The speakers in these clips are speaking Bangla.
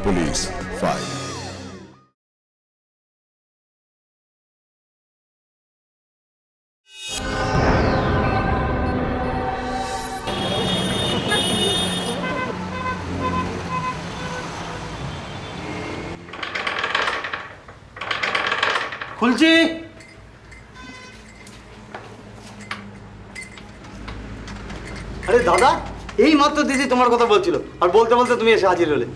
Police file. খুলছি। আরে দাদা, এই মাত্র দিদি তোমার কথা বলছিল, আর বলতে বলতে তুমি এসে হাজির হলে।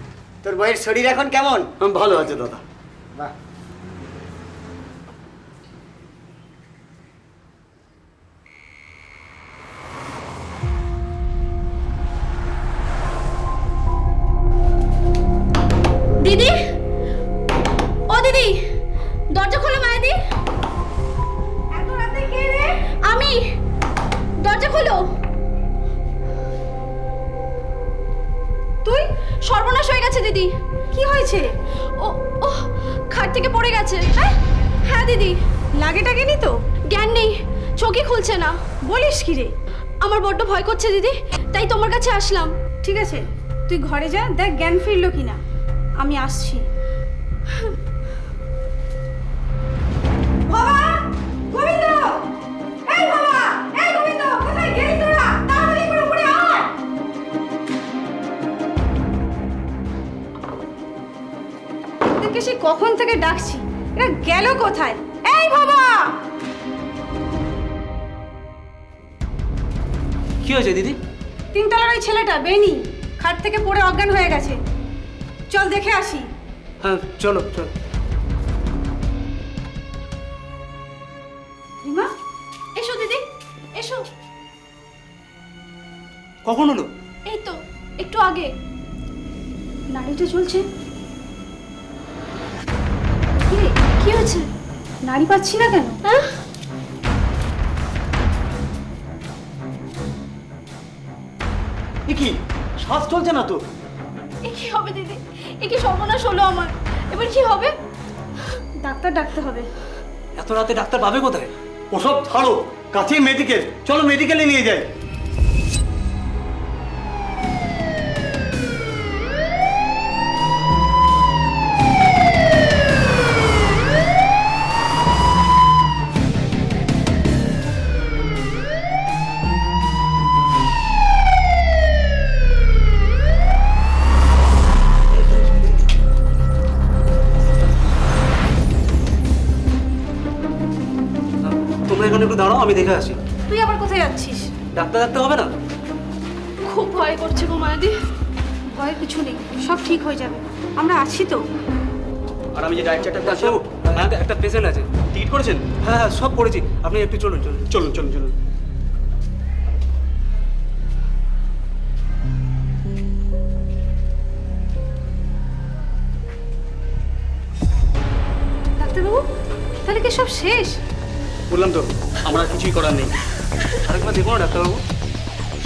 তোর বইয়ের শরীর এখন কেমন? ভালো আছে দাদা। বাহ। দিদি, ও দিদি, দরজা খোলো মায়াদি। এত রাতে কে রে? আমি। দরজা খোলো। তুই? সর্বনাশ হয়ে গেছে দিদি। কি হয়েছে? ও ও খাট থেকে পড়ে গেছে। হ্যাঁ দিদি। লাগে টাগেনি তো? জ্ঞান নেই, চোখই খুলছে না। বলিস কি রে? আমার বড্ড ভয় করছে দিদি, তাই তোমার কাছে আসলাম। ঠিক আছে, তুই ঘরে যা, দেখ জ্ঞান ফিরলো কিনা। আমি আসছি। বাবা! গোবিন্দ! এই বাবা! এই গোবিন্দ! কোথায় গেলি তোরা? তাড়াতাড়ি করে উপরে আয়! এদেরকে সে কখন থেকে ডাকছি, এরা গেল কোথায়? এই বাবা! কি হয়েছে দিদি? তিনতলার ওই ছেলেটা বেনি খাট থেকে পড়ে অজ্ঞান হয়ে গেছে। চল দেখে আসি। হ্যাঁ চলো চলো। রিমা, এসো দিদি, এসো। কখন হলো? এই তো একটু আগে। নাড়িটা চলছে। কি রে, কি হয়েছে? নাড়ি পাচ্ছি না কেন? হ্যাঁ? এ কি, শ্বাস চলছে না তো? এ কি হবে দিদি? এ কি সর্বনাশ হলো আমার? এবার কি হবে? ডাক্তার ডাকতে হবে। এত রাতে ডাক্তার পাবে কোথায়? ওসব ছাড়ো, কাছেই মেডিকেল, চলো মেডিকেলে নিয়ে যাই। তোমরা এখানে একটু দাঁড়াও, আমি দেখে আসি। তুই আবার কোথায় যাচ্ছিস? ডাক্তার দেখতে হবে না? খুব ভয় করছে গো মায়াদি। ভয়ের কিছু নেই, সব ঠিক হয়ে যাবে। আমরা আছি তো। আর আমি যে ডায়েট চার্টটা আছে, একটা পেশেন্ট আছে। টিকিট করেছেন? হ্যাঁ হ্যাঁ সব করেছি। আপনি একটু চলুন চলুন চলুন চলুন চলুন। ডাক্তারবাবু, তাহলে কি সব শেষ? বললাম তো, আমার আর কিছুই করার নেই। আরেকবার দেখুন না ডাক্তারবাবু,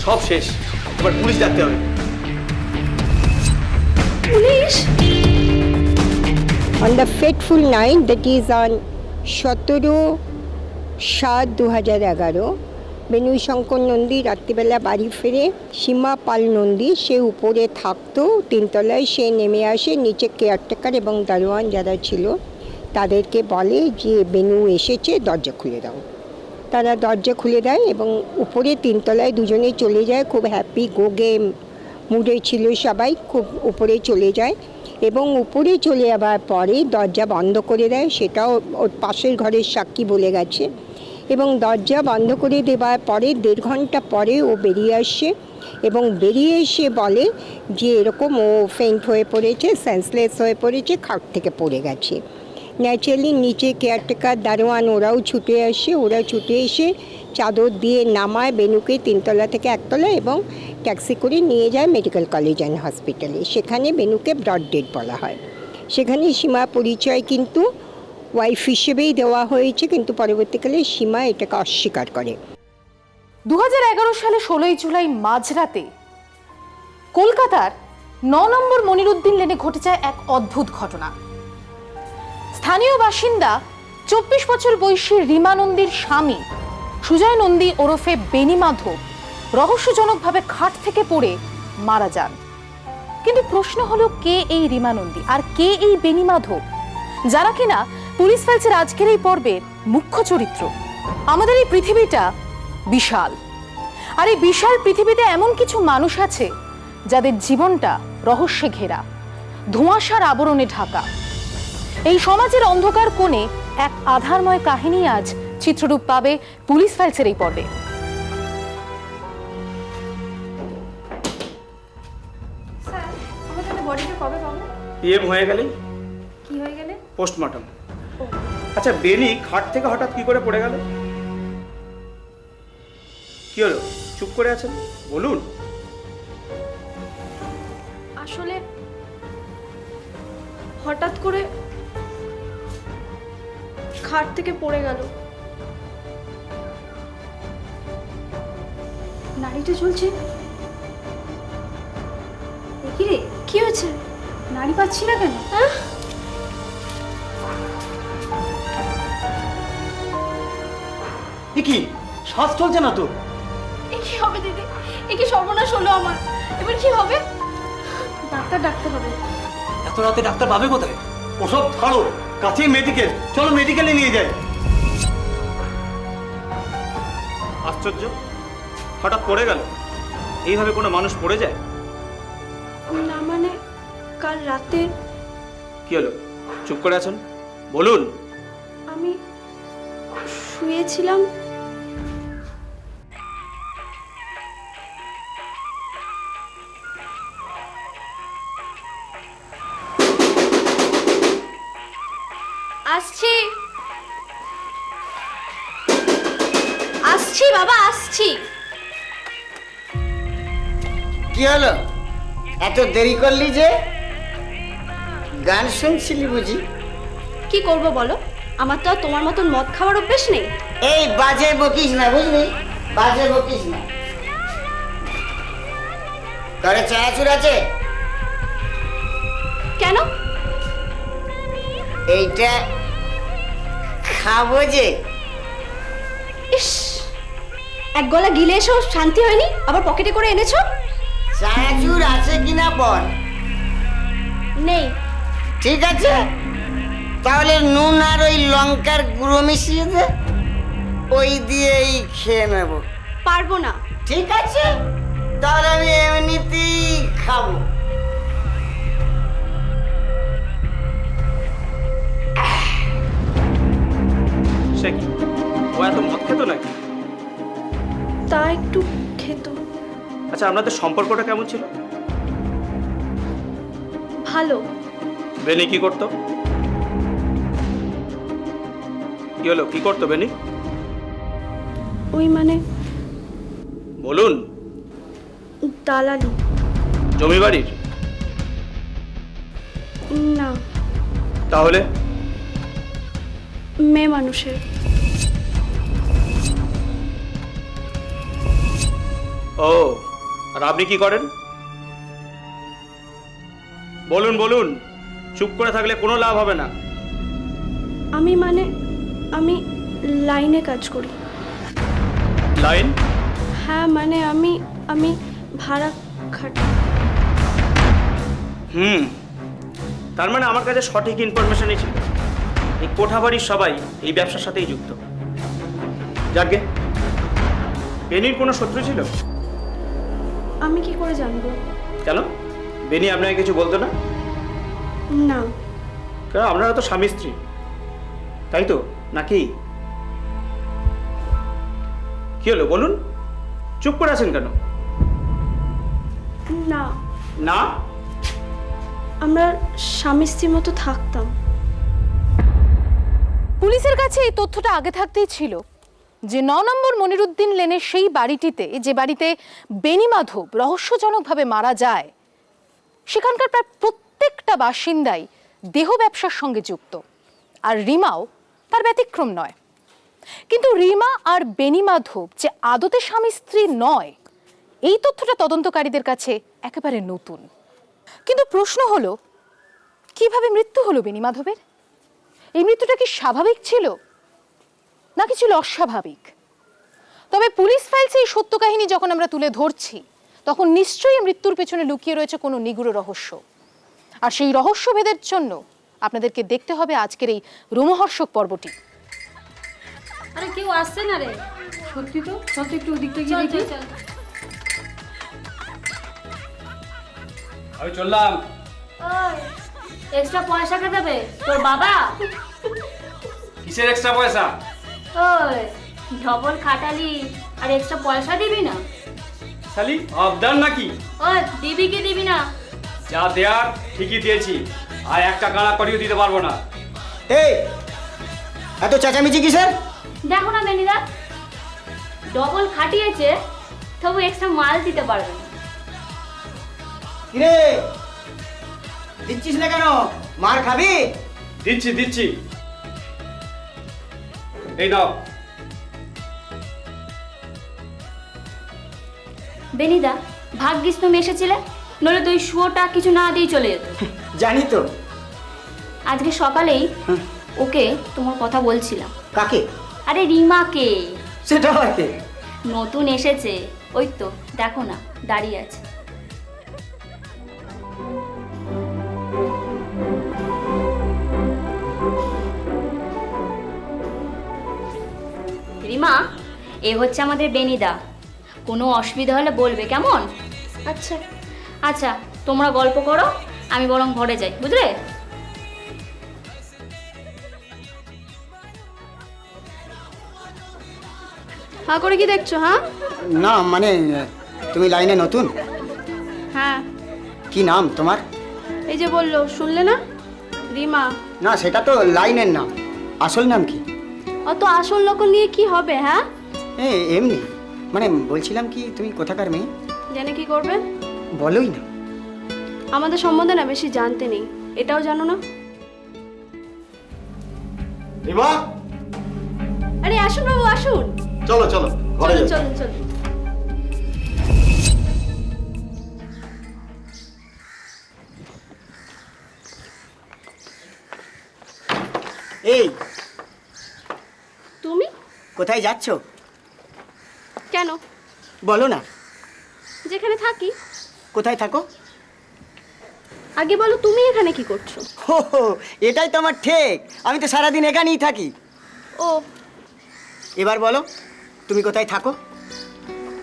সব শেষ। এবার পুলিশ ডাকতে হবে। Police? On the fateful night, that is on 17/7/2011, Benui Shankar Nandi রাত্রিবেলা বাড়ি ফিরে সীমা পাল নন্দী সে উপরে থাকতো তিনতলায়, সে নেমে আসে, নিচে কেয়ারটেকার এবং দারোয়ান যারা ছিল তাদেরকে বলে যে বেনু এসেছে, দরজা খুলে দাও। তারা দরজা খুলে দেয় এবং উপরে তিনতলায় দুজনে চলে যায়। খুব হ্যাপি গো গেম মুডে ছিল সবাই, খুব উপরে চলে যায় এবং উপরে চলে যাবার পরে দরজা বন্ধ করে দেয়। সেটাও ওর পাশের ঘরের সাক্ষী বলে গেছে। এবং দরজা বন্ধ করে দেওয়ার পরে 1.5 ঘন্টা পরে ও বেরিয়ে আসে এবং বেরিয়ে এসে বলে যে এরকম ও ফেন্ট হয়ে পড়েছে, সেন্সলেস হয়ে পড়েছে, খাট থেকে পড়ে গেছে। ন্যাচারালি নিচে কেয়ারটেকার দারোয়ান ওরাও ছুটে আসে। ওরা ছুটে এসে চাদর দিয়ে নামায় বেনুকে তিনতলা থেকে একতলা এবং ট্যাক্সি করে নিয়ে যায় মেডিকেল কলেজ অ্যান্ড হসপিটালে। সেখানে বেনুকে ব্রড ডেড বলা হয়। সেখানে সীমা পরিচয় কিন্তু ওয়াইফ হিসেবেই দেওয়া হয়েছে, কিন্তু পরবর্তীকালে সীমা এটাকে অস্বীকার করে। 2011 সালে 16 জুলাই মাঝরাতে কলকাতার 9 নম্বর মনিরুদ্দিন লেনে ঘটে যায় এক অদ্ভুত ঘটনা। স্থানীয় বাসিন্দা 24 বছর বয়সী রিমা নন্দীর স্বামী সুজয় নন্দী ওরফে বেনি মাধব রহস্যজনকভাবে খাট থেকে পড়ে মারা যান। কিন্তু প্রশ্ন হলো, কে এই রীমা নন্দী আর কে এই বেনি মাধব, যারা কিনা পুলিশ ফাইলসের আজকের এই পর্বের মুখ্য চরিত্র? আমাদের এই পৃথিবীটা বিশাল, আর এই বিশাল পৃথিবীতে এমন কিছু মানুষ আছে যাদের জীবনটা রহস্যে ঘেরা, ধোঁয়াশার আবরণে ঢাকা। এই সমাজের অন্ধকার কোণে এক আধারময় কাহিনী আজ চিত্ররূপ পাবে পুলিশ ফাইলসের এই পর্বে। স্যার, আমাদের বডিটা কবে পাবো? পিএম হয়ে গেলেই কি হয়ে গেলে? পোস্টমর্টম। আচ্ছা, বেনি খাট থেকে হঠাৎ কি করে পড়ে গেল? কি হলো, চুপ করে আছেন, বলুন। আসলে হঠাৎ করে খাট থেকে পড়ে গেল। নাড়িটা ঝুলছে। কি রে, কি হয়েছে? নাড়ি পাচ্ছি না কেন? কি শ্বাস চলছে না তো? এ কি হবে দিদি? এ কি সর্বনাশ হলো আমার? এবার কি হবে? ডাক্তার ডাকতে হবে। এত রাতে ডাক্তার পাবে কোথায়? ওসব ছাড়ো, কাছেই মেডিকেল, চলো মেডিকেলে নিয়ে যাই। আশ্চর্য, হঠাৎ পড়ে গেল। এইভাবে কোনো মানুষ পড়ে যায়? না মানে কাল রাতে কি হলো, চুপ করে আছেন, বলুন। আমি শুয়েছিলাম, আসছি আসছি বাবা, আসছি। কি হলো, এত দেরি করলি যে? গান শুনছিলি বুঝি? কি করব বলো, আমার তো আর তোমার মতন মদ খাওয়ার অভ্যেস নেই। এই বাজে বকিস না, বুঝলি? বাজে বকিস না। ঘরে চানাচুর আছে? কেন? এইটা খাবো যে। ইস, এক গলা গিলে এসো, শান্তি হয়নি, আবার পকেটে করে এনেছো। চানাচুর আছে কিনা বল। নেই। ঠিক আছে, তাহলে নুন আর ওই লঙ্কার গুঁড়ো মিশিয়ে দে, ওই দিয়েই খেয়ে নেব। পারবো না। ঠিক আছে, তাহলে আমি এমনিতেই খাবো। সে কি, ও এত মদ খেত নাকি? তা একটু খেত। আচ্ছা, আপনাদের সম্পর্কটা কেমন ছিল? ভালো। বেনি কি করতো? কি হলো, কি করতো বেনি? ওই মানে বলুন। দালালি। জমি বাড়ির? না, তাহলে? মেয়ে মানুষের। ও, আর আপনি কি করেন? বলুন বলুন, চুপ করে থাকলে কোনো লাভ হবে না। আমি মানে আমি লাইনে কাজ করি। লাইন? হ্যাঁ মানে আমি আমি ভাড়া খাটি। তার মানে আমার কাছে সঠিক ইনফরমেশনই ছিল। এই কোঠাবাড়ির সবাই এই ব্যবসার সাথেই যুক্ত। যাকে বেনির কোনো শত্রু ছিল? আমি কি করে জানবো? কেন, বেনি আপনাকে কিছু বলতো না? না। কেন, আপনারা তো স্বামী স্ত্রী, তাই তো নাকি? কি হলো বলুন, চুপ করে আছেন কেন? না, না? আমরা স্বামী স্ত্রীর মতো থাকতাম। পুলিশের কাছে এই তথ্যটা আগে থাকতেই ছিল যে ৯ নম্বর মনিরুদ্দিন লেনের সেই বাড়িটিতে, যে বাড়িতে বেনি মাধব রহস্যজনকভাবে মারা যায়, সেখানকার প্রায় প্রত্যেকটা বাসিন্দাই দেহ ব্যবসার সঙ্গে যুক্ত, আর রিমাও তার ব্যতিক্রম নয়। কিন্তু রিমা আর বেনি মাধব যে আদতে স্বামী স্ত্রী নয়, এই তথ্যটা তদন্তকারীদের কাছে একেবারে নতুন। কিন্তু প্রশ্ন হলো, কিভাবে মৃত্যু হলো বেনি মাধবের? এই মৃত্যুটা কি স্বাভাবিক ছিল নাকি ছিল অস্বাভাবিক? তবে পুলিশ ফাইলসে এই সত্য কাহিনী যখন আমরা তুলে ধরছি, তখন নিশ্চয়ই মৃত্যুর পেছনে লুকিয়ে রয়েছে কোনো নিগূঢ় রহস্য। আর সেই রহস্যভেদের জন্য আপনাদেরকে দেখতে হবে আজকের এই রোমহর্ষক পর্বটি। আরে কেউ আসছে না রে। সত্যি তো, সত্যি একটু ওদিকটা গিয়ে দেখি। আমি চললাম। এক্সট্রা পয়সা কে দেবে? তোর বাবা? কিসের এক্সট্রা পয়সা? ওই ডবল খাটালি আর এক্সট্রা পয়সা দিবি না? খালি আবদার নাকি? ওই দিবি কি দিবি না? যা দেয়ার ঠিকই দিয়েছি, আর একটা কানা করিয়ে দিতে পারবো না। এই এত চেঁচামেচি কিসের? দেখো না বেনিদা, ডবল খাটিয়েছে তবু এক্সট্রা মাল দিতে পারবে না। কিরে দিচ্ছিস না কেন? মার খাবি? দিচ্ছি দিচ্ছি, এই নাও। বেনিদা, ভাগ্যিস তুমি এসেছিলে, নইলে তুই শুয়োটা কিছু না দিয়ে চলে যেত। জানি তো। আজকে সকালেই ওকে তোমার কথা বলছিলাম। কাকে? আরে রিমাকে। সেটা আবার কে? নতুন এসেছে, ওই তো দেখো না দাঁড়িয়ে আছে। রিমা, এ হচ্ছে আমাদের বেনিদা। কোনো অসুবিধা হলে বলবে, কেমন? আচ্ছা। আচ্ছা, তোমরা গল্প করো, আমি বরং ঘরে যাই, বুঝলে? হ্যাঁ করে কি দেখছো? হ্যাঁ না মানে তুমি লাইনে নতুন? হ্যাঁ, কি নাম তোমার? এই যে বললো, শুনলে না? রিমা। না সেটা তো লাইনের নাম, আসল নাম কি? অত আসল নকল নিয়ে কি হবে? হ্যাঁ এমনি মানে বলছিলাম কি, তুমি কোথাকার মেয়ে? জেনে কি করবে? বলোই না। আমাদের সম্বন্ধে না বেশি জানতে নেই, এটাও জানো না। রিমা, আরে আসুন বাবু, আসুন। চলো চলো ঘরে চলুন যাই। চলুন চলুন। এই তুমি কোথায় যাচ্ছ? কেন? বলো না। যেখানে থাকি। কোথায় থাকো? আগে বলো, তুমি এখানে কি করছো? হো হো, এটাই তো আমার ঠিক। আমি তো সারাদিন এখানেই থাকি। ও, এবার বলো তুমি কোথায় থাকো?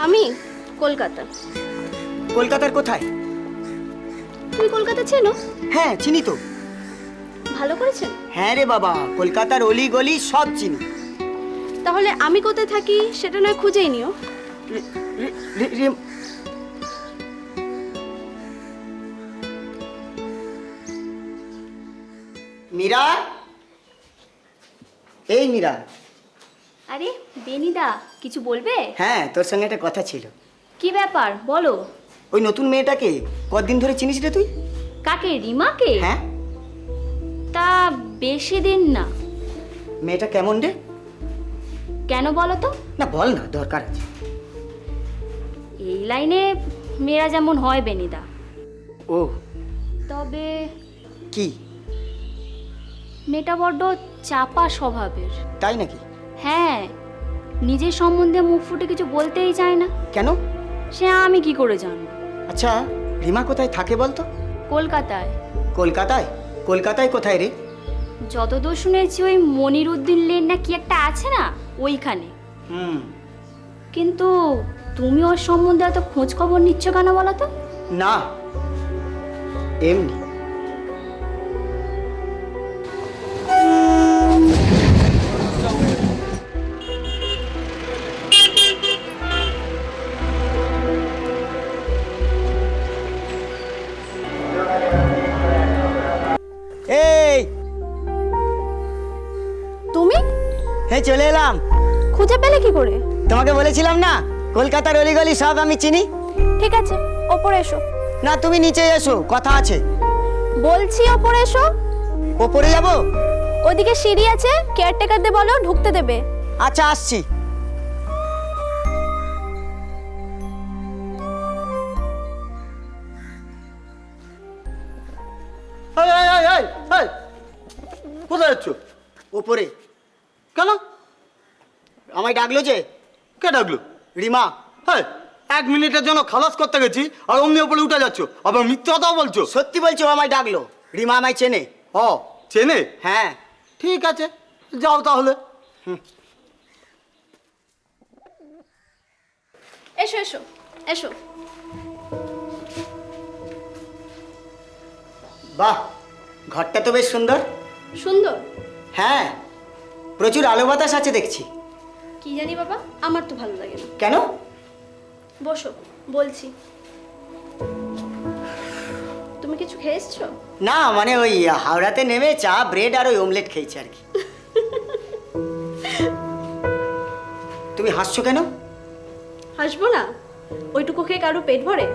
আমি কলকাতা। কলকাতার কোথায়? তুমি কলকাতা চেনো? হ্যাঁ চিনি তো। ভালো করেছেন। হ্যাঁ রে বাবা, কলকাতার অলি গলি সব চিনি। তাহলে আমি কোথায় থাকি সেটা নয় খুঁজেই নিও। রি- রি- রি- রি- মীরা, এই মীরা। আরে বেনিদা, কিছু বলবে? হ্যাঁ তোর সঙ্গে একটা কথা ছিল। কি ব্যাপার বলো। ওই নতুন মেয়েটাকে কতদিন ধরে চিনিস রে তুই? কাকে? রিমাকে? হ্যাঁ। তা বেশি দিন না। মেয়েটা কেমন রে? কেন বলো তো? না বল না, দরকার আছে। এই লাইনে মেয়েরা যেমন হয় বেনিদা, ও তবে কি? মেয়েটা বড্ড চাপা স্বভাবের। তাই নাকি? হ্যাঁ, নিজের সম্বন্ধে মুখ ফুটে কিছু বলতেই চায় না। কেন? সে আমি কি করে জানবো? আচ্ছা রিমা কোথায় থাকে বলতো? কলকাতায়। কলকাতায়? কলকাতায় কোথায় রে? যতদূর শুনেছি ওই মনিরুদ্দিন লেন না কি একটা আছে না, ওইখানে। হুম। কিন্তু তুমি ওর সম্বন্ধে এত খোঁজ খবর নিচ্ছ কেন বলো তো? না এমনি। এই তুমি হ্যাঁ চলে এলাম। খুঁজে পেলে কি করে? তোমাকে বলেছিলাম না কলকাতার অলিগলি সব আমি চিনি। ঠিক আছে, ওপরে এসো। না তুমি নিচে এসো, কথা আছে। বলছি ওপরে এসো। ওপরে যাব? ওদিকে সিঁড়ি আছে, কেয়ারটেকারদের বলো ঢুকতে দেবে। আচ্ছা আসছি। এই, এই, এই, এই, এই, কোথায় যাচ্ছ? ওপরে। কেন? আমায় ডাকলো যে। কে ডাকলো? রিমা। হ্যাঁ, 1 মিনিটের জন্য খালাস করতে গেছি আর অমনি ওপরে উঠে যাচ্ছ, আবার মিথ্যে কথাও বলছো। সত্যি বলছো, ও আমায় ডাকলো। রিমা আমায় চেনে। ও চেনে? হ্যাঁ। ঠিক আছে, যাও তাহলে। এসো এসো এসো। বাহ, ঘরটা তো বেশ সুন্দর। সুন্দর? হ্যাঁ, প্রচুর আলো বাতাস আছে দেখছি। কি জানি বাবা, আমার তো ভালো লাগে না। কেন? বসো, বলছি। তুমি কিছু খেয়ে এসছো? না মানে ওই হাওড়াতে নেমে চা, ব্রেড আর ওই অমলেট খেয়েছি আর কি। তুমি হাসছো কেন? হাসবো না? ওইটুকু খেয়ে কারো পেট ভরে?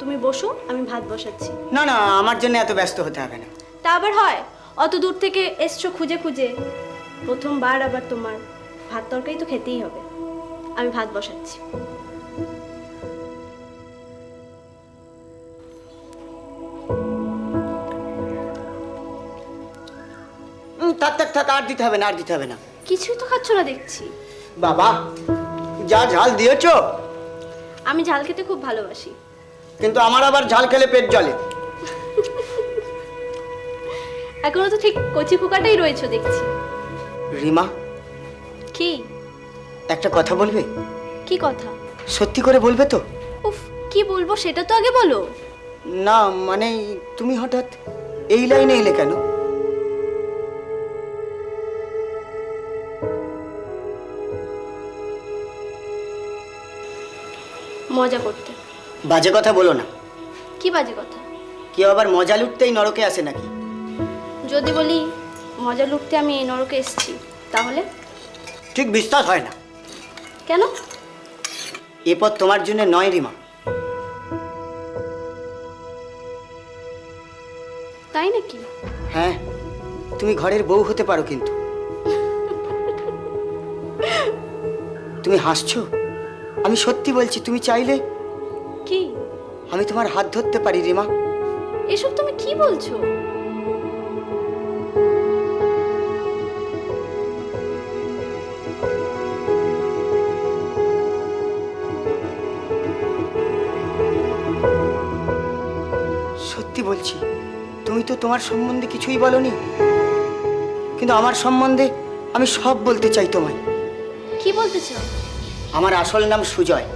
তুমি বসো, আমি ভাত বসাচ্ছি। না না, আমার জন্য এত ব্যস্ত হতে হবে না। তা আবার হয়? অত দূর থেকে এসছো খুঁজে খুঁজে, প্রথমবার আবার তোমার ভাত তরকারি তো খেতেই হবে। আমি ভাত বসাচ্ছি। থাক থাক থাক, আর দিতে হবে না, আর দিতে হবে না। কিছুই তো খাচ্ছ না দেখছি। বাবা, যা ঝাল দিয়েছো। আমি ঝাল খেতে খুব ভালোবাসি। কিন্তু আমার আবার ঝাল খেলে পেট জ্বলে। এখনো তো ঠিক কচি পোকাটাই রয়েছে দেখছি। রিমা, কি? একটা কথা বলবে? কি কথা? সত্যি করে বলবে তো? উফ, কি বলবো সেটা তো আগে বলো। না মানে তুমি হঠাৎ এই লাইনে এলে কেন? মজা করতে। বাজে কথা বলো না। কি বাজে কথা? কেউ আবার মজা লুটতেই নরকে আসে নাকি? যদি বলি মজা লুটতে আমি এই নরকে এসেছি, তাহলে? ঠিক বিশ্বাস হয় না। কেন? এ পথ তোমার জন্য নয় রিমা। তাই নাকি? হ্যাঁ, তুমি ঘরের বউ হতে পারো, কিন্তু তুমি হাসছো। আমি সত্যি বলছি, তুমি চাইলে কি? আমি তোমার হাত ধরতে পারি রিমা। এসব তুমি কি বলছো? সত্যি বলছি, তুমি তো তোমার সম্বন্ধে কিছুই বলনি, কিন্তু আমার সম্বন্ধে আমি সব বলতে চাই তোমায়। কি বলতে চাও? আমার আসল নাম সুজয়,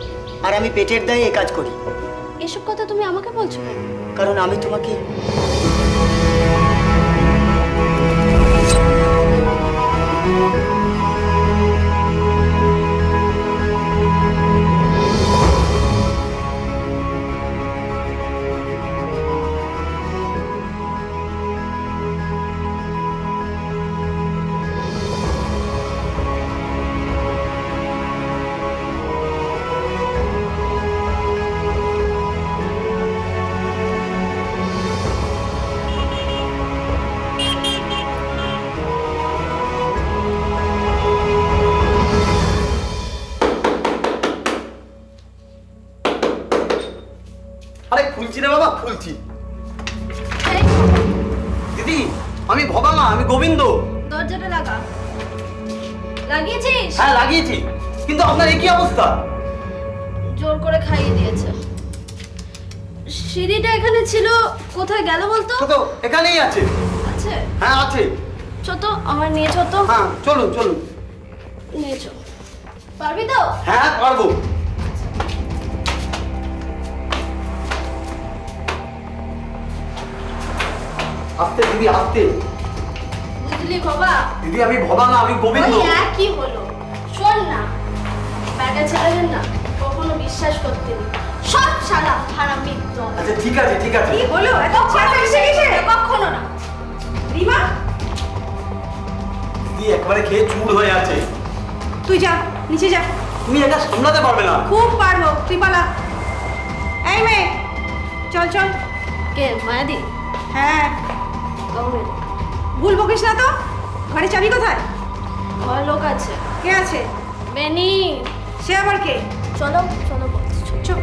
আর আমি পেটের দায়ে এ কাজ করি। এসব কথা তুমি আমাকে বলছো কেন? কারণ আমি তোমাকে আরে খুলছি রে বাবা, খুলছি। এই, দিদি, আমি ভবা না, আমি গোবিন্দ। দরজাটা লাগা। লাগিয়েছিস? হ্যাঁ লাগিয়েছি, কিন্তু আপনার এই কি অবস্থা? জোর করে খাইয়ে দিয়েছে। সিঁড়িটা এখানে ছিল, কোথায় গেল বলতো? তো এখানেই আছে। আছে? হ্যাঁ আছে। ছোট, আমার নিয়ে ছোট। হ্যাঁ চলুন চলুন। নিয়ে চল। পারবি তো? হ্যাঁ পারবো। আস্তে দিদি, আস্তে। বুঝলি বাবা? দিদি আমি ভবা না, আমি গোবিন্দ। ওই একই হলো। শোন না, ব্যাটা ছেলেদের না কখনো বিশ্বাস করতে নেই। সব শালা হারামি দল। আচ্ছা ঠিক আছে ঠিক আছে। কি হলো? এত ছেড়ে এসে গেছে? কখনো না। রিমা, দিদি একবারে খেয়ে চুর হয়ে আছে। তুই যা, নিচে যা। তুমি এটা সামলাতে পারবে না। খুব পারবো, তুই পালা। এই মেয়ে, চল চল। কে মায়াদি? হ্যাঁ, গভর্নমেন্ট। ভুল বকিস না তো। ঘরে চাবি কোথায়? ঘর লোক আছে। কে আছে? বেনি। সে আবার কে? চলো চলো বলছি। চল।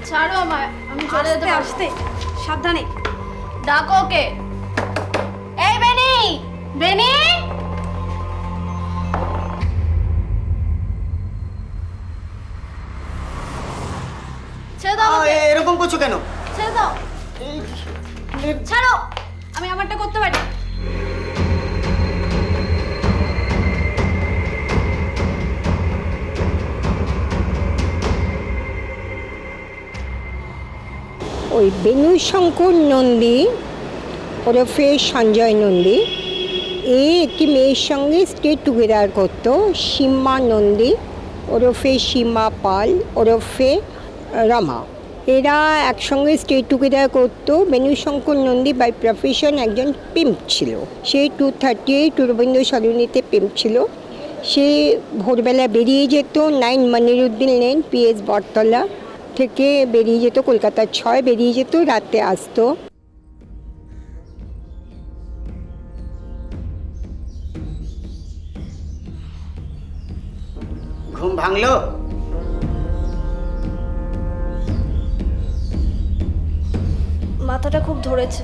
ছাড়ো আমায়, আমি চলে যেতে আস্তে পারবো। আস্তে, সাবধানে। ডাকো ওকে। এই বেনি, বেনি। কেন? ছেড়ে দাও, ছাড়ো, আমি আমারটা করতে পারি। ওই বেণুশঙ্কর নন্দী ওরফে সঞ্জয় নন্দী একটি মেয়ের সঙ্গে স্টে টুগেদার করতো, সীমা নন্দী ওরফে সীমা পাল ওরফে রমা। এরা একসঙ্গে স্টে টুগেদার করতো। বেণুশঙ্কর নন্দী বাই প্রফেশন একজন পিম্প ছিল। সে 238 রবীন্দ্র সরণিতে পিম্প ছিল। সে ভোরবেলা বেরিয়ে যেত 9 মনিরুদ্দিন লেন PS বটতলা থেকে বেরিয়ে যেত, কলকাতার 6 বেরিয়ে যেত, রাতে আসতো। ঘুম ভাঙলো? মাথাটা খুব ধরেছে।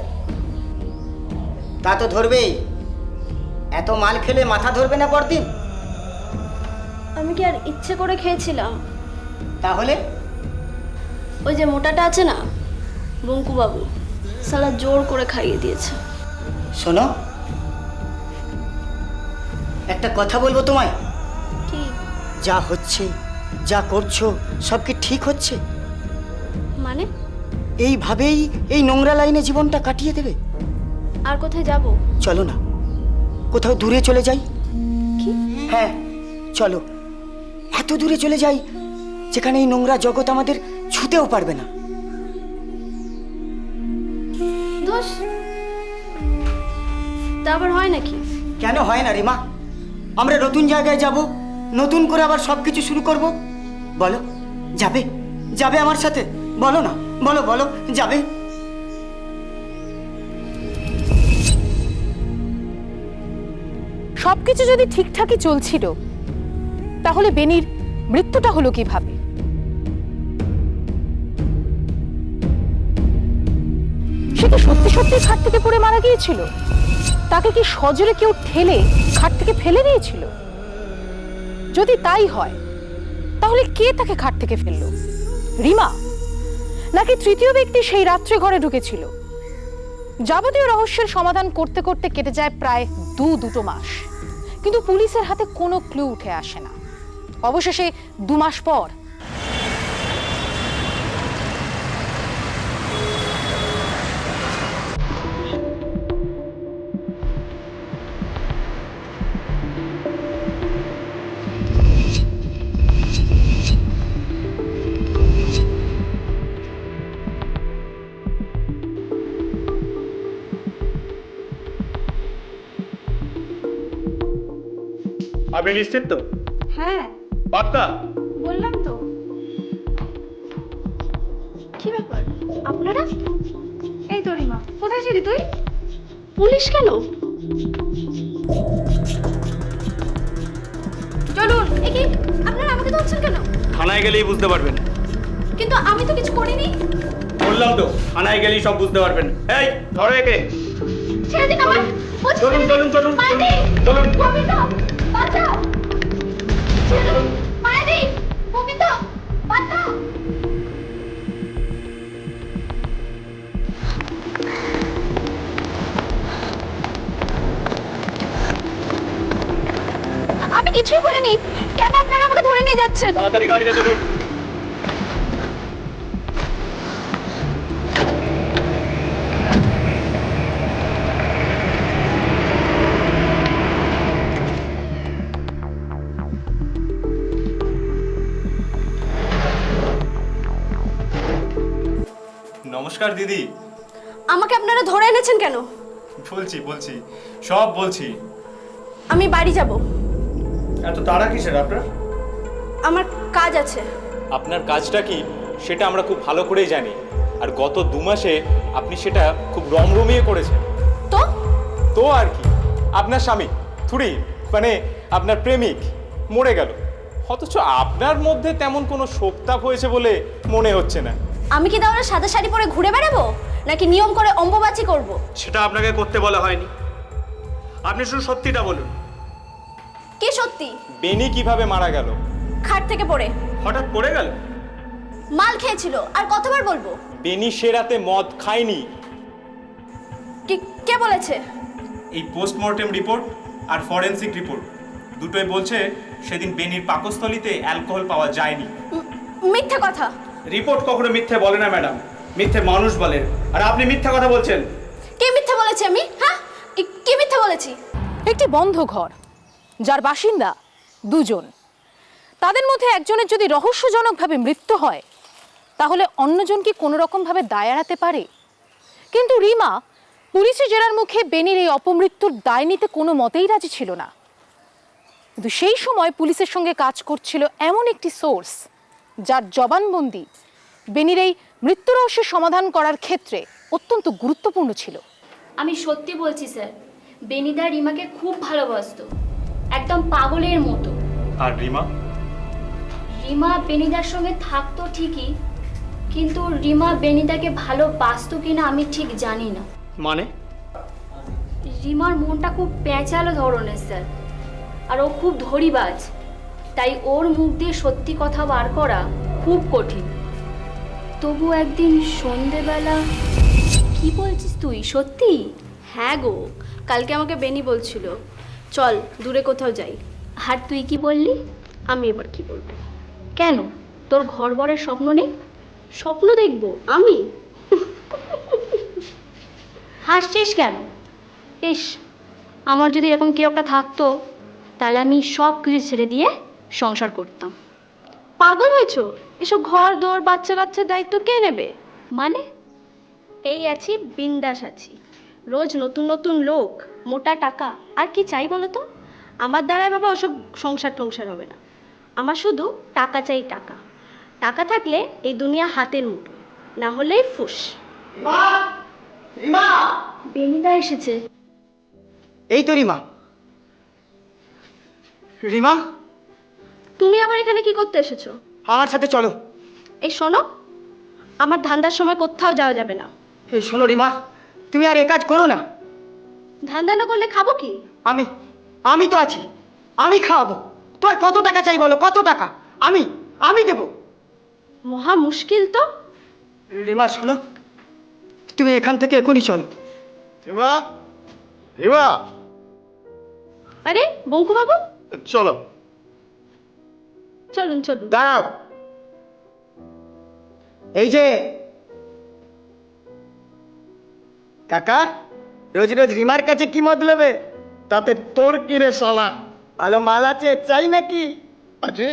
তা তো ধরবেই, এত মাল খেলে মাথা ধরবে না পরদিন? আমি কি আর ইচ্ছে করে খেয়েছিলাম? তাহলে ওই যে মোটাটা আছে না, বঙ্কু বাবু, সালা জোর করে খাইয়ে দিয়েছে। শোনো, একটা কথা বলবো তোমায়। কি? যা হচ্ছে, যা করছো, সব কি ঠিক হচ্ছে? মানে? এইভাবেই এই নোংরা লাইনে জীবনটা কাটিয়ে দেবে? আর কোথায় যাব? চলো না, কোথাও দূরে চলে যাই। কি? হ্যাঁ চলো, এত দূরে চলে যাই যেখানে এই নোংরা জগৎ আমাদের ছুঁতেও পারবে না। দোষ তা আবার হয় নাকি? কেন হয় না রে মা? আমরা নতুন জায়গায় যাব, নতুন করে আবার সব কিছু শুরু করব। বলো, যাবে? যাবে আমার সাথে? বলো না, বলো বলো, যাবে? সবকিছু যদি ঠিকঠাকই চলছিল, তাহলে বেনির মৃত্যুটা হলো কিভাবে? সে কি সত্যি সত্যি খাট থেকে পড়ে মারা গিয়েছিল? তাকে কি সজোরে কেউ ঠেলে খাট থেকে ফেলে দিয়েছিল? যদি তাই হয়, তাহলে কে তাকে খাট থেকে ফেললো? রিমা নাকি তৃতীয় ব্যক্তি সেই রাত্রে ঘরে ঢুকেছিল? যাবতীয় রহস্যের সমাধান করতে করতে কেটে যায় প্রায় দুটো মাস, কিন্তু পুলিশের হাতে কোনো ক্লু উঠে আসে না। অবশেষে 2 মাস পর আপনি নিশ্চিত তো? হ্যাঁ পাক্কা? বললাম তো। কি ব্যাপার আপনারা? এই তো রিমা, কোথায় ছিলি তুই? পুলিশ কেন? চলুন। এ কি, আপনারা আমাকে ধরছেন কেন? থানায় গেলেই বুঝতে পারবেন। কিন্তু আমি তো কিছু করিনি। বললাম তো, থানায় গেলেই সব বুঝতে পারবেন। এই ধরো একে। ছেড়ে দিন আমায়। চলুন চলুন চলুন মায়াদি, চলুন। গোবিন্দ, বাঁচাও। ছেড়ে দিন, মায়াদি, গোবিন্দ, বাঁচাও। আমি কিছুই করিনি। কেন আপনারা আমাকে ধরে নিয়ে যাচ্ছেন? তাড়াতাড়ি গাড়িতে চলুন। নমস্কার দিদি। আমাকে আপনারা ধরে এনেছেন কেন? বলছি সব বলছি। আমি বাড়ি যাব। এত তাড়া কিসের আপনার? আমার কাজ আছে। আপনার কাজটা কি সেটা আমরা খুব ভালো করেই জানি, আর গত 2 মাসে আপনি সেটা খুব রমরমিয়ে করেছেন। তো তো আর কি, আপনার স্বামী থুড়ি মানে আপনার প্রেমিক মরে গেল, অথচ আপনার মধ্যে তেমন কোনো শোকতাপ হয়েছে বলে মনে হচ্ছে না। আমি কি তাহলে সাদা শাড়ি পরে ঘুরে বেড়াবো, নাকি নিয়ম করে অম্বুবাচি করব? সেটা আপনাকে করতে বলা হয়নি। আপনি শুধু সত্যিটা বলুন। কি সত্যি? বেনি কিভাবে মারা গেল? খাট থেকে পড়ে। হঠাৎ পড়ে গেল? মাল খেয়েছিল। আর কতবার বলবো? বেনি সে রাতে মদ খায়নি। কে বলেছে? এই পোস্টমর্টেম রিপোর্ট আর ফরেনসিক রিপোর্ট দুটোই বলছে সেদিন বেনির পাকস্থলীতে অ্যালকোহল পাওয়া যায়নি। মিথ্যে কথা। রিপোর্ট কখনো মিথ্যে বলে না ম্যাডাম, মিথ্যে মানুষ বলে। আর আপনি মিথ্যা কথা বলছেন। কে মিথ্যে বলেছে? আমি? হ্যাঁ, কে মিথ্যে বলেছি? একটি বন্ধ ঘর যার বাসিন্দা দুজন, তাদের মধ্যে একজনের যদি রহস্যজনকভাবে মৃত্যু হয় তাহলে অন্যজন কি কোনো রকমভাবে দায় এড়াতে পারে? কিন্তু রিমা পুলিশি জেরার মুখে বেনির এই অপমৃত্যুর দায় নিতে কোনো মতেই রাজি ছিল না। কিন্তু সেই সময় পুলিশের সঙ্গে কাজ করছিল এমন একটি সোর্স যার জবানবন্দি বেনির এই মৃত্যু রহস্যের সমাধান করার ক্ষেত্রে অত্যন্ত গুরুত্বপূর্ণ ছিল। আমি সত্যি বলছি স্যার, বেনিদা রিমাকে খুব ভালোবাসতো, একদম পাগলের মতো। আর রিমা? রিমা বেনিদার সঙ্গে থাকতো ঠিকই, কিন্তু রিমা বেনিদাকে ভালোবাসতো কিনা আমি ঠিক জানি না। মানে? রিমার মনটা খুব পেঁচালো ধরনের স্যার, আর ও খুব ধড়িবাজ, তাই ওর মুখ দিয়ে সত্যি কথা বার করা খুব কঠিন। তবু একদিন সন্ধেবেলা। কি বলছিস তুই, সত্যি? হ্যাঁ গো, কালকে আমাকে বেনি বলছিল চল দূরে কোথাও যাই। আর তুই কি বললি? আমি এবার কি বলবো? কেন, তোর ঘর বরের স্বপ্ন নেই? স্বপ্ন দেখবো আমি? হাসছিস কেন? ইস, আমার যদি এরকম কেউ একটা থাকতো তাহলে আমি সব কিছু ছেড়ে দিয়ে সংসার করতাম। পাগল হয়েছো? এসব ঘর দোর বাচ্চা কাচ্চার দায়িত্ব কে নেবে? মানে? এই আছি, বিন্দাস আছি, রোজ নতুন নতুন লোক, মোটা টাকা, আর কি চাই বলো তো? আমার দ্বারাই বাবা ওসব সংসার টংসার হবে না। আমার শুধু টাকা চাই, টাকা। টাকা থাকলে এই দুনিয়া হাতের মুঠো, না হলেই ফুস। রিমা! বেনিদা এসেছে। এই তো রিমা। রিমা, তুমি আবার এখানে কি করতে এসেছো? আমার সাথে চলো। এই শোনো, আমার ধান্দার সময় কোথাও যাওয়া যাবে না। এই শোনো রিমা, তুমি আর এ কাজ করো না। ধান্দা না করলে খাবো কি? আমি তো আছি, আমি খাওয়াবো। তোমার কত টাকা চাই বলো, কত টাকা? আমি দেবো। মহা মুশকিল তো। রিমা শোনো, তুমি এখান থেকে এখনই চলো। রিমা, রিমা, আরে বঙ্কু বাবু, চলো। চলুন চলুন। দাঁড়াও। এই যে কাকা, রোজ রোজ রিমার কাছে কি মতলবে? তাতে তোর কি রে শালা? ভালো মাল আছে, চাই নাকি? আছে?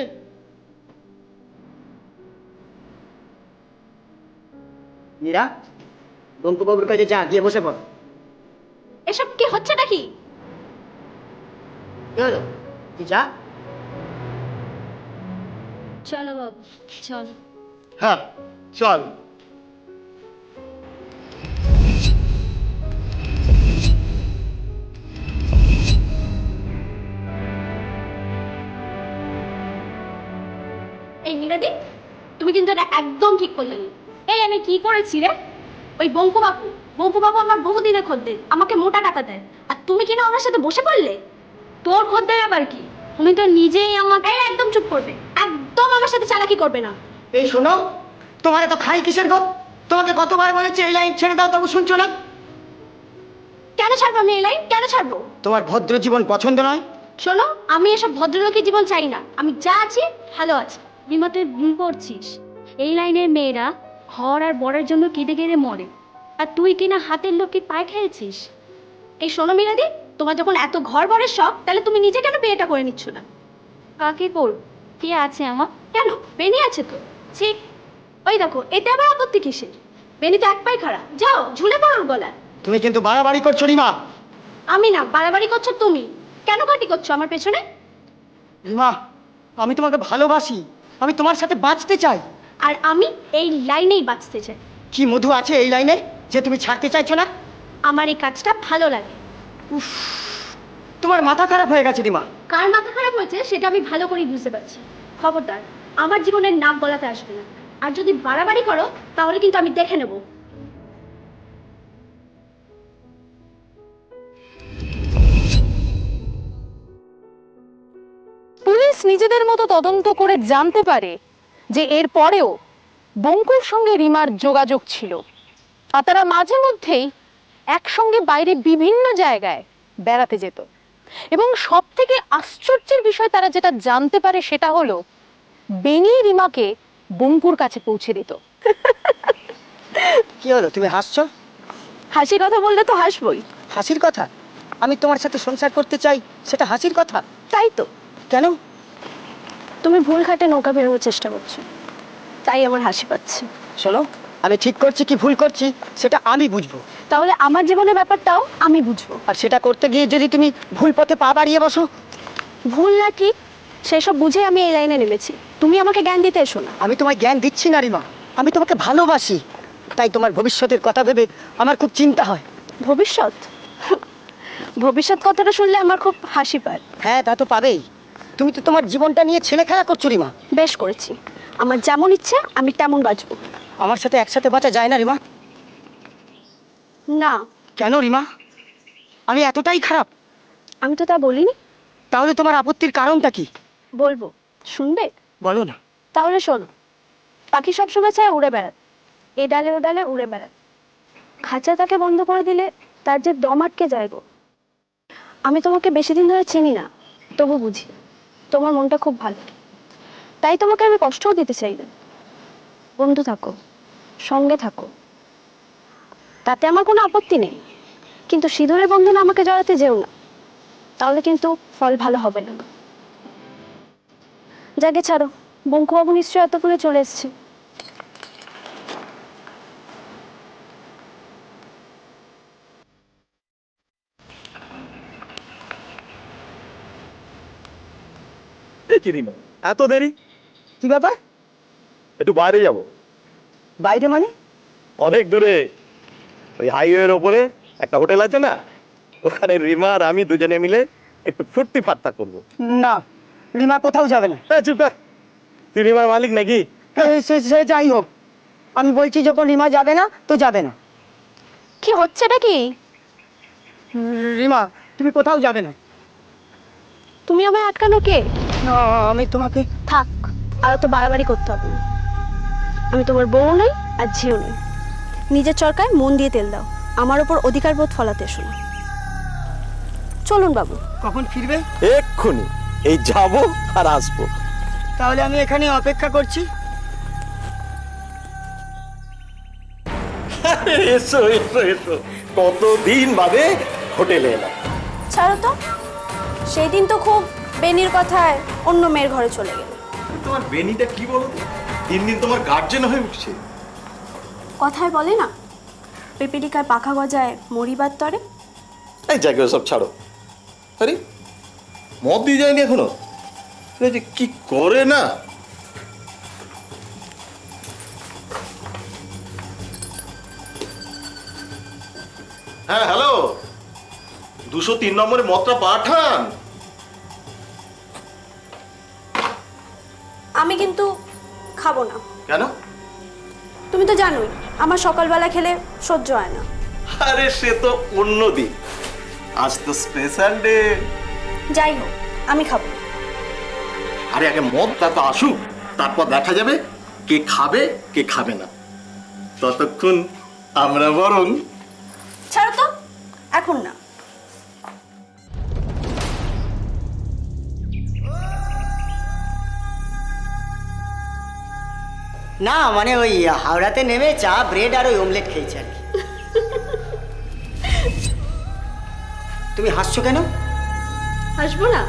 মীরা, বঙ্কুবাবুর কাছে যা, গিয়ে বসে পড়। এসব কি হচ্ছে নাকি? কি হলো? তুই যা। চলো বাবু, চলো। হ্যাঁ, চল। এই নীলাদি, তুমি কিন্তু এটা একদম ঠিক করলে না। এই আমি কি করেছি রে? ওই বঙ্কু বাবু আমার বহুদিনের খদ্দের, আমাকে মোটা টাকা দেয়, আর তুমি কিনা আমার সাথে বসে পড়লে। তোর খদ্দের আবার কি? তুমি তো নিজেই আমাকে। এই একদম চুপ করবে, একদম আমার সাথে চালাকি করবে না। এই শোনো, তোমার এত খাই কিসের গো? তোমাকে কতবার বলেছি এই লাইন ছেড়ে দাও, তবু শুনছো না। কেন ছাড়বো আমি এই লাইন? কেন ছাড়বো? তোমার ভদ্র জীবন পছন্দ নয়? শোনো, আমি এসব ভদ্রলোকের জীবন চাই না। আমি যা আছি ভালো আছি। রিমা, তুই ভুল করছিস। এই লাইনের মেয়েরা ঘর আর বরের জন্য কেঁদে কেঁদে মরে, আর তুই কিনা হাতের লোককে পায়ে খেয়েছিস। এই শোনো মিনাদি, তোমার যখন এত ঘর বরের শখ, তাহলে তুমি নিজে কেন বিয়েটা করে নিচ্ছ না? কাকে করব? কে আছে আমার? কেন, বেনি আছে তো। ঠিক, ওই দেখো, এতে আবার আপত্তি কিসের? বেনি তো এক পায়ে খাড়া, যাও ঝুলে পড়োর গলায়। তুমি কিন্তু বাড়াবাড়ি করছো রিমা। আমি না, বাড়াবাড়ি করছো তুমি। কেন কাটি করছো আমার পেছনে? রিমা, আমি তোমাকে ভালোবাসি, আমি তোমার সাথে বাঁচতে চাই। আর আমি এই লাইনেই বাঁচতে চাই। কি মধু আছে এই লাইনে যে তুমি ছাড়তে চাইছো না? আমার এই কাজটা ভালো লাগে। তোমার মাথা খারাপ হয়ে গেছে রিমা। কার মাথা খারাপ হয়েছে সেটা আমি ভালো করেই বুঝতে পারছি। খবরদার আমার জীবনের নাক গলাতে আসবে না, আর যদি বাড়াবাড়ি করো তাহলে কিন্তু আমি দেখে নেব। পুলিশ নিজেদের মতো তদন্ত করে জানতে পারে যে এর পরেও বঙ্কুর সঙ্গে রিমার যোগাযোগ ছিল আর তারা মাঝে মধ্যেই একসঙ্গে বাইরে বিভিন্ন জায়গায় বেড়াতে যেত। এবং সব থেকে আশ্চর্যের বিষয় তারা যেটা জানতে পারে সেটা হলো বেনি রিমাকে বঙ্কুর কাছে পৌঁছে দিত। কি হলো, তুমি হাসছো? হাসি কথা বললে তো হাসবই। হাসির কথা? আমি তোমার সাথে সংসার করতে চাই, সেটা হাসির কথা? তাই তো, কেন? তুমি ভুল ঘাটে নৌকা বেরোনোর চেষ্টা করছো, তাই আমার হাসি পাচ্ছে। শোনো, আমি ঠিক করছি কি ভুল করছি সেটা আমি বুঝবো, তাহলে আমার জীবনের ব্যাপারটাও আমি বুঝবো। আর সেটা করতে গিয়ে যদি তুমি ভুল পথে পা বাড়িয়ে বসো। ভুল না ঠিক সেসব বুঝে আমি এই লাইনে নেমেছি, তুমি আমাকে জ্ঞান দিতে এসো না। আমি তোমায় জ্ঞান দিচ্ছি না রিমা, আমি তোমাকে ভালোবাসি, তাই তোমার ভবিষ্যতের কথা ভেবে আমার খুব চিন্তা হয়। ভবিষ্যৎ? ভবিষ্যৎ কথাটা শুনলে আমার খুব হাসি পায়। হ্যাঁ, তা তো পাবেই, তুমি তো তোমার জীবনটা নিয়ে ছেলে খেলা করছো রিমা। বেশ করেছি, আমার যেমন ইচ্ছা আমি তেমন বাঁচবো। আমার সাথে একসাথে বাঁচা যায় না রিমা। না। কেন রিমা, আমি এতটাই খারাপ? আমি তো তা বলিনি। তাহলে তোমার আপত্তির কারণটা কি? বলবো, শুনবে? বলো না। তাহলে শোনো, পাখি সবসময় চায় উড়ে বেড়াতে, এ ডালে ও ডালে উড়ে বেড়াতে। খাঁচা তাকে বন্ধ করে দিলে তার যে দম আটকে যায় গো। আমি তোমাকে বেশি দিন ধরে চিনি না, তবু বুঝি তোমার মনটা খুব ভালো, তাই তোমাকে আমি কষ্টও দিতে চাই না। বন্ধু থাকো, সঙ্গে থাকো, তাতে আমার কোনো আপত্তি নেই, কিন্তু সিঁদুরের বন্ধনে আমাকে জড়াতে যেও না, তাহলে কিন্তু ফল ভালো হবে না। যাকে ছাড়ো, বঙ্কুবাবু নিশ্চয়ই এতক্ষণে চলে এসছে। এত দেরি? কি ব্যাপার? একটু বাইরে যাব। বাইরে মানে? অনেক দূরে, ওই হাইওয়ের ওপরে একটা হোটেল আছে না, ওখানে রিমা আর আমি দুজনে মিলে একটু ফুর্তি ফাত্তা করবো। না, রিমা কোথাও যাবে না। চুপ কর, তুই রিমার মালিক নাকি? সে যাই হোক, আমি বলছি যখন রিমা যাবে না তো যাবে না। কি হচ্ছেটা কি? রিমা, তুমি কোথাও যাবে না। তুমি আমায় আটকানো কে? না, আমি তোমাকে। থাক, আর তো বাড়াবাড়ি করতে হবে না। আমি তোমার বউ নই আর ঝিও নই। নিজের চরকায় মন দিয়ে তেল দাও, আমার ওপর অধিকার বোধ ফলাতে এসো না। চলুন বাবু। কখন ফিরবে? এক্ষুনি, এই যাবো আর আসবো। তাহলে আমি এখানে অপেক্ষা করছি। এসো এসো এসো, কতদিন বাদে হোটেলে এলাম। ছাড়ো তো, সেই দিন তো খুব বেনির কথায় অন্য মেয়ের ঘরে চলে গেল। তোমার বেনিটা কি বলো তো? দিন দিন তোমার গার্জেন হয়ে উঠছে। কথায় বলে না, পেপিলিকার পাখা গজায় মরিবার তরে। এই জায়গায় সব ছাড়ো। আরে মদ দিয়ে যায়নি এখনো? যে কি করে না। হ্যাঁ হ্যালো, 203 নম্বরে মদটা পাঠান। আমি কিন্তু খাবো না। কেন? তুমি তো জানোই আমার সকালবেলা খেলে সহ্য হয় না। আরে সে তো অন্য দিন, আজ তো স্পেশাল ডে। যাই হোক, আমি খাবো। আরে আগে মদটা তো আসুক, তারপর দেখা যাবে কে খাবে কে খাবে না। ততক্ষণ আমরা বরং। ছাড়ো তো, এখন না। না মানে ওই হাওড়াতে নেমে চা ব্রেড আর ওই অমলেট খেয়েছি আর কি। তুমি হাসছো কেন? হাসবো না?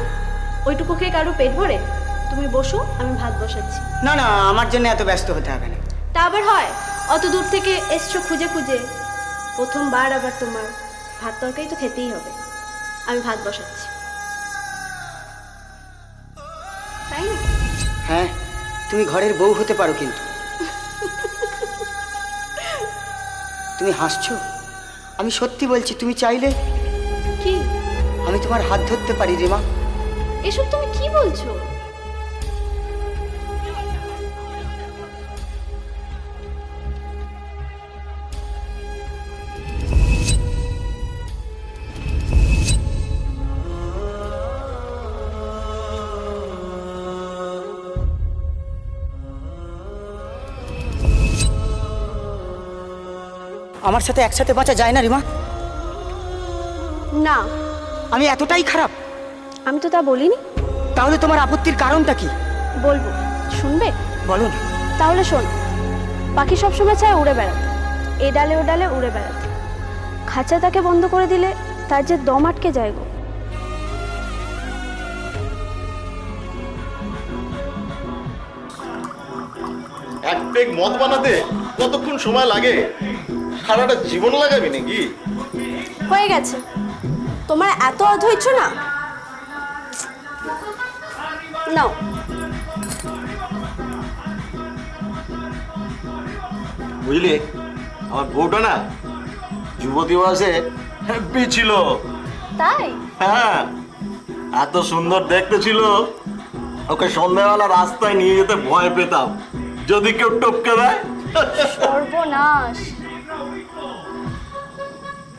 ওইটুকু খেয়ে কারো পেট ভরে? তুমি বসো, আমি ভাত বসাচ্ছি। না না, আমার জন্য এত ব্যস্ত হতে হবে না। তা আবার হয়? অত দূর থেকে এসছো খুঁজে খুঁজে, প্রথমবার আবার তোমার ভাত তরকারি তো খেতেই হবে। আমি ভাত বসাচ্ছি, তাই না? হ্যাঁ, তুমি ঘরের বউ হতে পারো, কিন্তু তুমি হাসছো। আমি সত্যি বলছি, তুমি চাইলে কি? আমি তোমার হাত ধরতে পারি রিমা। এসব তুমি কি বলছো? আমার সাথে একসাথে বাঁচা যায় না রিমা? না, আমি এতটাই খারাপ? আমি তো তা বলিনি। তাহলে তোমার আপত্তির কারণটা কি? বলবো, শুনবে? বলো না। তাহলে শোন, পাখি সবসময় চায় উড়ে বেড়াতে, এ ডালে ও ডালে উড়ে বেড়াতে। খাঁচা তাকে বন্ধ করে দিলে তার যে দম আটকে যায় গো। এক পেগ মদ বানাতে কতক্ষণ সময় লাগে? সারাটা জীবন লাগাবি নাকি? হয়ে গেছে, তোমার এত অধৈর্য না। নাও। বুঝলি, আমার বউটা না যুবতী বয়সে হ্যাপি ছিল। তাই? হ্যাঁ, এত সুন্দর দেখতে ছিল, ওকে সন্ধ্যাবেলা রাস্তায় নিয়ে যেতে ভয় পেতাম, যদি কেউ টপকে দেয়। সর্বনাশ।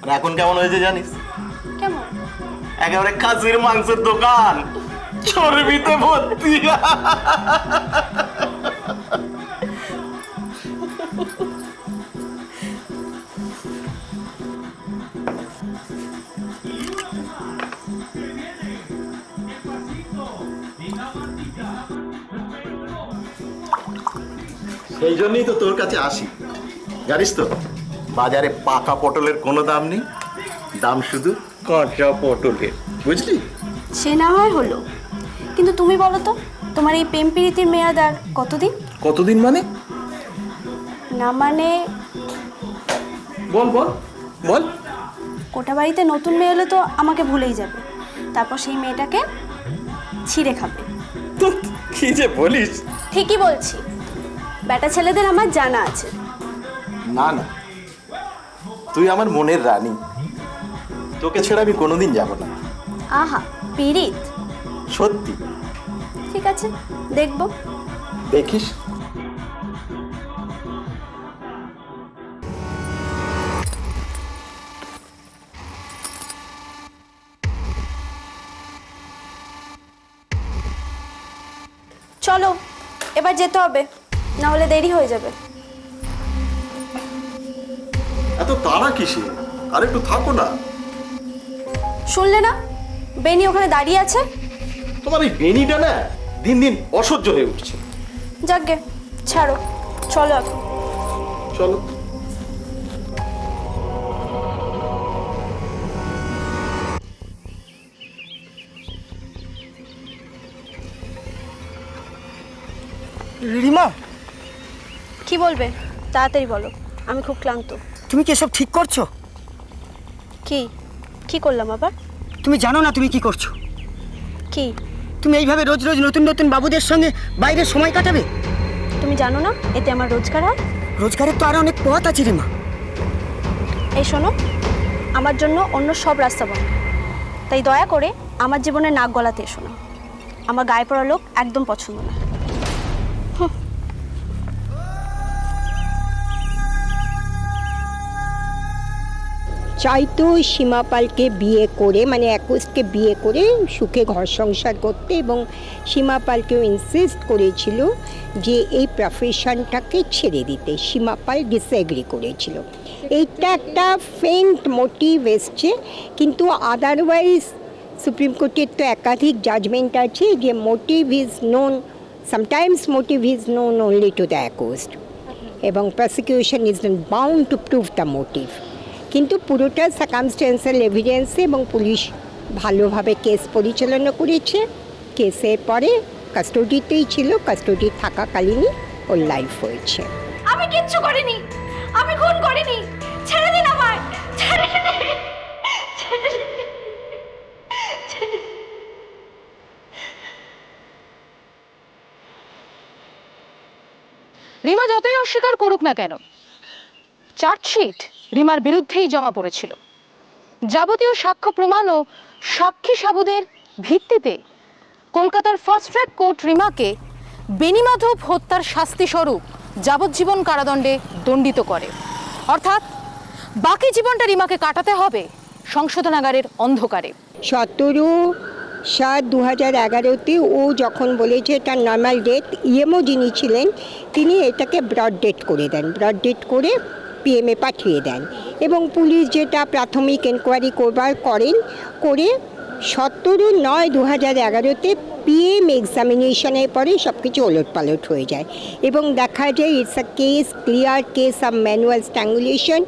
আর এখন কেমন হয়েছে জানিস? কেমন? একেবারে খাসির মাংসের দোকান, চর্বিতে ভর্তি। সেই জন্যই তো তোর কাছে আসি। জানিস তো, বাজারে পাকা পটলের কোনো দাম নেই, দাম শুধু কাঁচা পটলের, বুঝলি? সে না হয় হলো, কিন্তু তুমি বলো তো, তোমার এই প্রেম প্রীতির মেয়াদ আর কতদিন? কতদিন মানে? না মানে বল বল বল। কোটা বাড়িতে নতুন মেয়ে হলে তো আমাকে ভুলেই যাবে, তারপর সেই মেয়েটাকে ছিঁড়ে খাবে। কি যে বলিস! ঠিকই বলছি, বেটা ছেলেদের আমার জানা আছে। না না, তুই আমার মনের রানী, তোকে ছেড়ে আমি কোনোদিন যাব না। আহা, পীড়িত। সত্যি। ঠিক আছে, দেখবো। দেখিস। চলো, এবার যেতে হবে, না হলে দেরি হয়ে যাবে। এত তাড়া কিসে? আর একটু থাকো না। শুনলে না, বেনি ওখানে দাঁড়িয়ে আছে। তোমার এই বেনিটা না দিন দিন অসহ্য হয়ে উঠছে। যাকগে, ছাড়ো, চলো এখন। চলো। রিমা, কি বলবে তাড়াতাড়ি বলো, আমি খুব ক্লান্ত। তুমি কি এসব ঠিক করছো? কি কি করলাম আবার? তুমি জানো না তুমি কি করছো? কি? তুমি এইভাবে রোজ রোজ নতুন নতুন বাবুদের সঙ্গে বাইরে সময় কাটাবে? তুমি জানো না এতে আমার রোজগার হয়? রোজগারের তো আরো অনেক পথ আছে রিমা। এই শোনো, আমার জন্য অন্য সব রাস্তা বন্ধ, তাই দয়া করে আমার জীবনে নাক গলাতে এসো না। আমার গায়ে পড়া লোক একদম পছন্দ না। চাইতো সীমা পালকে বিয়ে করে, মানে অ্যাকুস্টকে বিয়ে করে সুখে ঘর সংসার করতে, এবং সীমা পালকেও ইনসিস্ট করেছিল যে এই প্রফেশনটাকে ছেড়ে দিতে। সীমা পাল ডিসএগ্রি করেছিল। এইটা একটা ফেন্ট মোটিভ এসছে, কিন্তু আদারওয়াইজ সুপ্রিম কোর্টের তো একাধিক জাজমেন্ট আছে যে motive is known, sometimes motive is known only to the accused, এবং prosecution is not bound to prove the motive. কিন্তু পুরোটা সার্কামস্টেন্সিয়াল এভিডেন্সে, এবং পুলিশ ভালোভাবে কেস পরিচালনা করেছে। কেসের পরে কাস্টোডিতেই ছিল, কাস্টোডি থাকাকালীনই ওর লাইফ হয়েছে। আমি কিচ্ছু করিনি, আমি খুন করিনি, ছেড়ে দিন আমায়, ছেড়ে দিন। রিমা যতই অস্বীকার করুক না কেন, চার্জশিট রিমার বিরুদ্ধেই জমা পড়েছিল। যাবতীয় সাক্ষ্য প্রমাণ ও সাক্ষী সাবুদের ভিত্তিতে কলকাতার ফার্স্ট ট্র্যাক কোর্ট রিমাকে বেণীমাধব হত্যার শাস্তি স্বরূপ যাবজ্জীবন কারাদণ্ডে দণ্ডিত করে। অর্থাৎ বাকি জীবনটা রিমাকে কাটাতে হবে সংশোধনাগারের অন্ধকারে। 17/7/2011 ও যখন বলেছে তার নর্মাল ডেথ, ইএমও যিনি ছিলেন তিনি এটাকে ব্রড ডেট করে দেন। ব্রড ডেট করে পিএমে পাঠিয়ে দেন এবং পুলিশ যেটা প্রাথমিক এনকোয়ারি করেন করে 17/9/2011 পিএম এক্সামিনেশনের পরে সব কিছু ওলটপালট হয়ে যায় এবং দেখা যায় it's a clear case of manual strangulation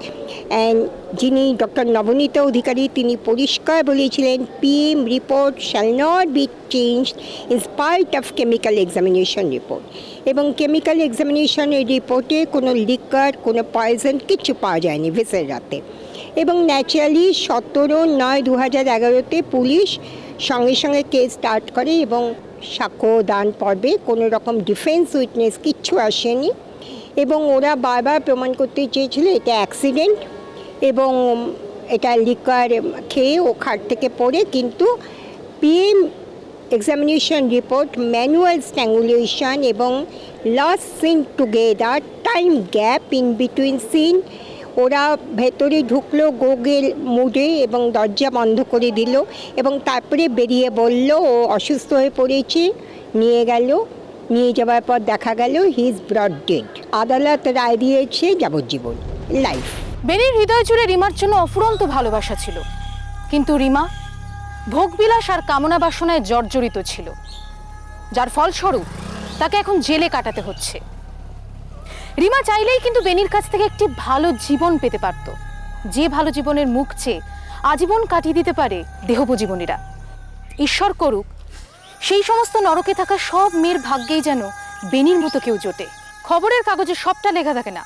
and যিনি ডক্টর নবনীতা অধিকারী তিনি পরিষ্কার বলেছিলেন PM report shall not be changed in spite of chemical examination report এবং কেমিক্যাল এক্সামিনেশনের রিপোর্টে কোনো লিকার কোনো পয়জন কিচ্ছু পাওয়া যায়নি ভিসেরাতে এবং ন্যাচারালি 17/9/2011 পুলিশ সঙ্গে সঙ্গে কেস স্টার্ট করে এবং সাক্ষ্য দান পর্বে কোনো রকম ডিফেন্স উইটনেস কিচ্ছু আসেনি এবং ওরা বারবার প্রমাণ করতে চেয়েছিল এটা অ্যাক্সিডেন্ট এবং এটা লিকার খেয়ে ও খাট থেকে পড়ে, কিন্তু PM examination report manual strangulation এবং last seen together time gap in between seen ওরা ভেতরে ঢুকলো গোগেল মুডে এবং দরজা বন্ধ করে দিল এবং তারপরে বেরিয়ে বলল ও অসুস্থ হয়ে পড়েছে, নিয়ে যাওয়ার পর দেখা গেল হি ইজ ব্রড ডেড। আদালত রায় দিয়েছে যাবজ্জীবন লাইফ। বেনির হৃদয় জুড়ে রিমার জন্য অফুরন্ত ভালোবাসা ছিল, কিন্তু রিমা ভোগবিলাস আর কামনা বাসনায় জর্জরিত ছিল, যার ফলস্বরূপ তাকে এখন জেলে কাটাতে হচ্ছে। রিমা চাইলেই কিন্তু বেনির কাছ থেকে একটি ভালো জীবন পেতে পারত, যে ভালো জীবনের মুখ চেয়ে আজীবন কাটিয়ে দিতে পারে দেহোপজীবনীরা। ঈশ্বর করুক সেই সমস্ত নরকে থাকা সব মেয়ের ভাগ্যেই যেন বেনির মতো কেউ জোটে। খবরের কাগজে সবটা লেখা থাকে না,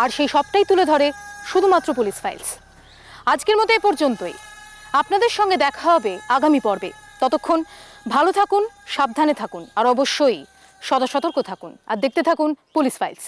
আর সেই সবটাই তুলে ধরে শুধুমাত্র পুলিশ ফাইলস। আজকের মতো এ পর্যন্তই। আপনাদের সঙ্গে দেখা হবে আগামী পর্বে। ততক্ষণ ভালো থাকুন, সাবধানে থাকুন, আর অবশ্যই সদা সতর্ক থাকুন, আর দেখতে থাকুন পুলিশ ফাইলস।